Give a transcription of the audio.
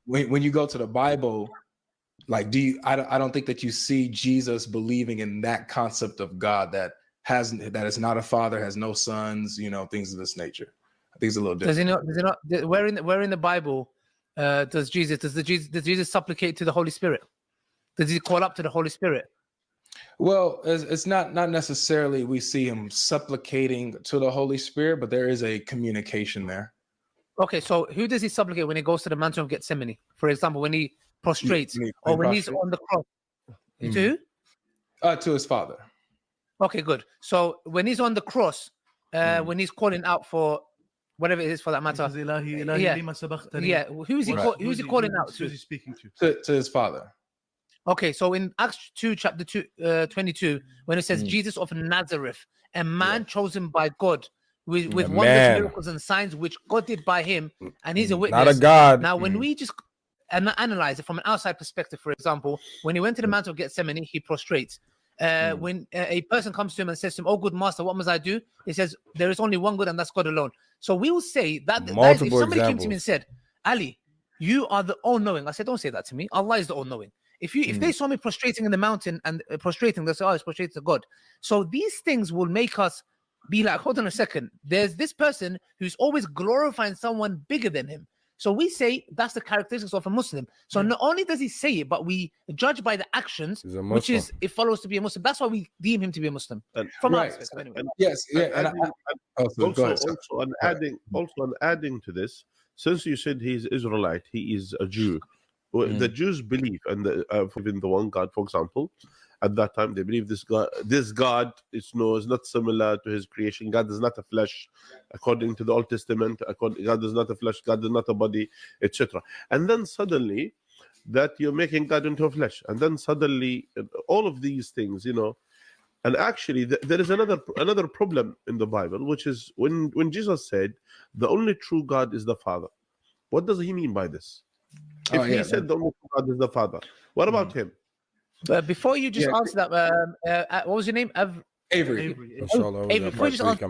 when you go to the Bible, like, I don't think that you see Jesus believing in that concept of God that is not a father, has no sons, things of this nature. I think it's a little different. Does he not? Where in the Bible does Jesus supplicate to the Holy Spirit? Does he call up to the Holy Spirit? Well, it's not necessarily we see him supplicating to the Holy Spirit, but there is a communication there. Okay, so who does he supplicate when he goes to the mountain of Gethsemane? For example, when he prostrates, or when he's on the cross. To who? To his Father. Okay, good. So when he's on the cross, when he's calling out for whatever it is for that matter, who is he calling out to? Who's he speaking to? To his Father. Okay, so in Acts 2, chapter 22, when it says Jesus of Nazareth, a man chosen by God with wonders, miracles, and signs which God did by him, and he's a witness. Not a God. Now, when we just analyze it from an outside perspective, for example, when he went to the Mount of Gethsemane, he prostrates. When a person comes to him and says to him, "Oh, good master, what must I do?" He says, "There is only one good, and that's God alone." So we will say that if somebody came to me and said, "Ali, you are the all-knowing," I said, "Don't say that to me. Allah is the all-knowing." If they saw me prostrating in the mountain and prostrating, they'll say, "Oh, it's prostrating to God." So these things will make us be like, hold on a second. There's this person who's always glorifying someone bigger than him. So we say that's the characteristics of a Muslim. So not only does he say it, but we judge by the actions, which is it follows to be a Muslim. That's why we deem him to be a Muslim. From our perspective, anyway. Also, adding to this, since you said he's Israelite, he is a Jew. The Jews believe in the one God, for example. At that time, they believe this God is not similar to his creation. God is not a flesh, according to the Old Testament. God is not a flesh. God is not a body, etc. And then suddenly, that you're making God into a flesh, and then suddenly, all of these things, And actually, there is another problem in the Bible, which is when Jesus said, "The only true God is the Father." What does he mean by this? If he said the only true God is the Father, what about him? But before you just answer that, what was your name? Avery. Avery. Before you just answer